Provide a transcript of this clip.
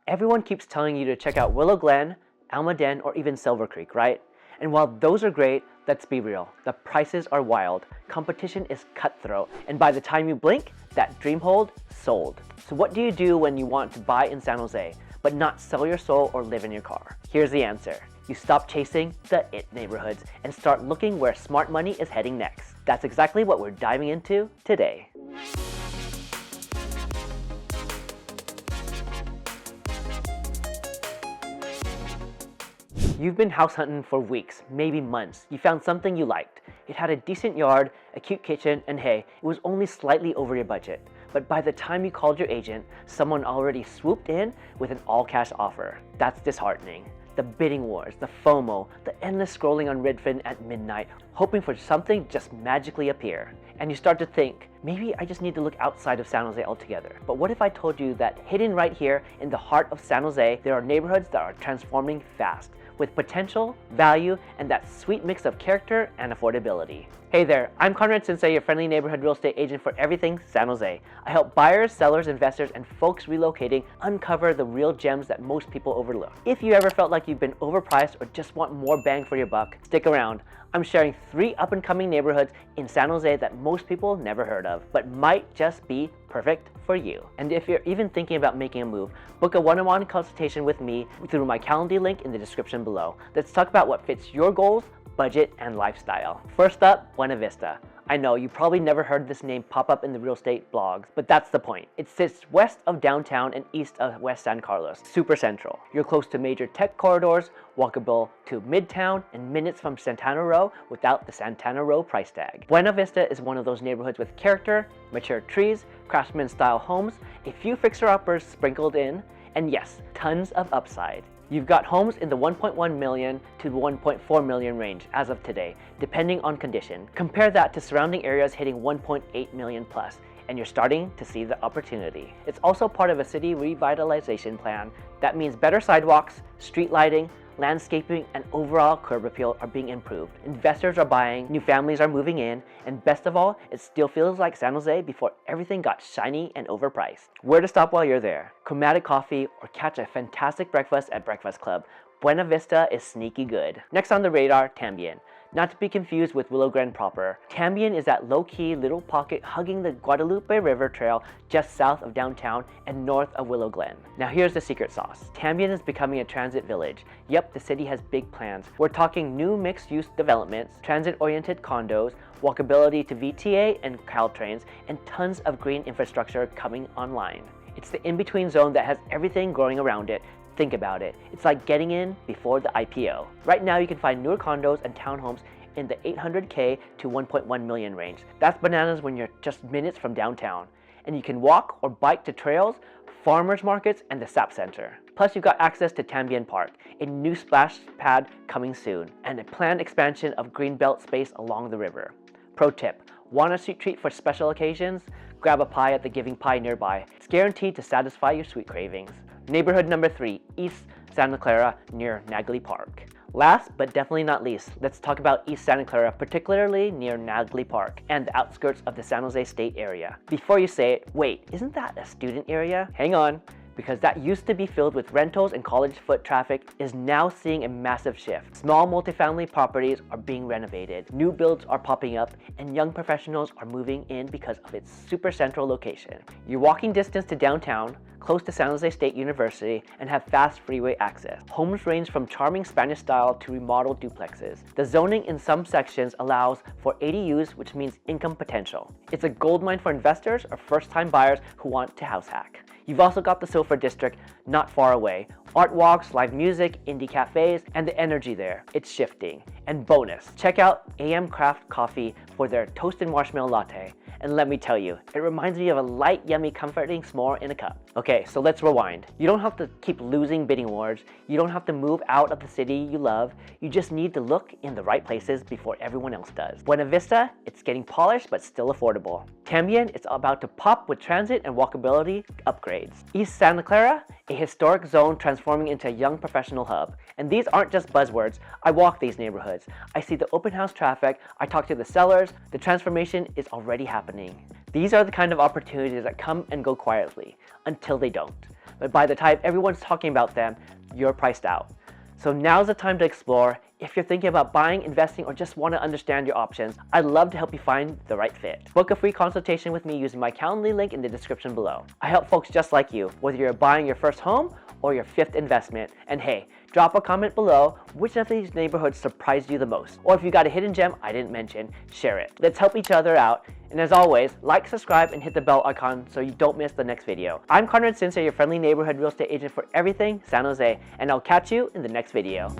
Everyone keeps telling you to check out Willow Glen, Almaden, or even Silver Creek, right? And while those are great, let's be real, the prices are wild, competition is cutthroat, and by the time you blink, that dream hold sold. So what do you do when you want to buy in San Jose, but not sell your soul or live in your car? Here's the answer. You stop chasing the it neighborhoods and start looking where smart money is heading next. That's exactly what we're diving into today. You've been house hunting for weeks, maybe months. You found something you liked. It had a decent yard, a cute kitchen, and hey, it was only slightly over your budget. But by the time you called your agent, someone already swooped in with an all-cash offer. That's disheartening. The bidding wars, the FOMO, the endless scrolling on Redfin at midnight, hoping for something to just magically appear. And you start to think, maybe I just need to look outside of San Jose altogether. But what if I told you that hidden right here in the heart of San Jose, there are neighborhoods that are transforming fast, with potential, value, and that sweet mix of character and affordability. Hey there, I'm Conrad Sinsay, your friendly neighborhood real estate agent for everything San Jose. I help buyers, sellers, investors, and folks relocating uncover the real gems that most people overlook. If you ever felt like you've been overpriced or just want more bang for your buck, stick around. I'm sharing 3 up-and-coming neighborhoods in San Jose that most people never heard of, but might just be perfect for you. And if you're even thinking about making a move, book a one-on-one consultation with me through my Calendly link in the description below. Let's talk about what fits your goals, budget, and lifestyle. First up, Buena Vista. I know you probably never heard this name pop up in the real estate blogs, but that's the point. It sits west of downtown and east of West San Carlos, super central. You're close to major tech corridors, walkable to Midtown, and minutes from Santana Row without the Santana Row price tag. Buena Vista is one of those neighborhoods with character, mature trees, craftsman-style homes, a few fixer-uppers sprinkled in, and yes, tons of upside. You've got homes in the 1.1 million to 1.4 million range as of today, depending on condition. Compare that to surrounding areas hitting 1.8 million plus, and you're starting to see the opportunity. It's also part of a city revitalization plan. That means better sidewalks, street lighting, landscaping, and overall curb appeal are being improved. Investors are buying, new families are moving in, and best of all, it still feels like San Jose before everything got shiny and overpriced. Where to stop while you're there? Chromatic coffee or catch a fantastic breakfast at Breakfast Club. Buena Vista is sneaky good. Next on the radar, Tambien. Not to be confused with Willow Glen proper. Tambien is that low-key little pocket hugging the Guadalupe River Trail just south of downtown and north of Willow Glen. Now here's the secret sauce. Tambien is becoming a transit village. Yep, the city has big plans. We're talking new mixed-use developments, transit-oriented condos, walkability to VTA and Caltrains, and tons of green infrastructure coming online. It's the in-between zone that has everything growing around it. Think about it. It's like getting in before the IPO. Right now you can find newer condos and townhomes in the 800K to 1.1 million range. That's bananas when you're just minutes from downtown. And you can walk or bike to trails, farmers markets, and the SAP Center. Plus you've got access to Tambien Park, a new splash pad coming soon, and a planned expansion of greenbelt space along the river. Pro tip, want a sweet treat for special occasions? Grab a pie at the Giving Pie nearby. It's guaranteed to satisfy your sweet cravings. Neighborhood number 3, East Santa Clara near Nagley Park. Last but definitely not least, let's talk about East Santa Clara, particularly near Nagley Park and the outskirts of the San Jose State area. Before you say it, wait, isn't that a student area? Hang on, because that used to be filled with rentals and college foot traffic is now seeing a massive shift. Small multifamily properties are being renovated, new builds are popping up, and young professionals are moving in because of its super central location. You're walking distance to downtown, close to San Jose State University, and have fast freeway access. Homes range from charming Spanish style to remodeled duplexes. The zoning in some sections allows for ADUs, which means income potential. It's a goldmine for investors or first-time buyers who want to house hack. You've also got the Silver District not far away. Art walks, live music, indie cafes, and the energy there. It's shifting. And bonus, check out AM Craft Coffee for their toasted marshmallow latte. And let me tell you, it reminds me of a light, yummy, comforting s'more in a cup. Okay, so let's rewind. You don't have to keep losing bidding wars. You don't have to move out of the city you love. You just need to look in the right places before everyone else does. Buena Vista, it's getting polished but still affordable. Tambien, it's about to pop with transit and walkability upgrades. East Santa Clara, a historic zone transforming into a young professional hub. And these aren't just buzzwords. I walk these neighborhoods. I see the open house traffic. I talk to the sellers. The transformation is already happening. These are the kind of opportunities that come and go quietly until they don't. but by the time everyone's talking about them, you're priced out. So now's the time to explore. If you're thinking about buying, investing, or just want to understand your options, I'd love to help you find the right fit. Book a free consultation with me using my Calendly link in the description below. I help folks just like you, whether you're buying your first home or your 5th investment. And hey, drop a comment below which of these neighborhoods surprised you the most. Or if you got a hidden gem I didn't mention, share it. Let's help each other out. And as always, like, subscribe, and hit the bell icon so you don't miss the next video. I'm Conrad Sinsay, your friendly neighborhood real estate agent for everything San Jose, and I'll catch you in the next video.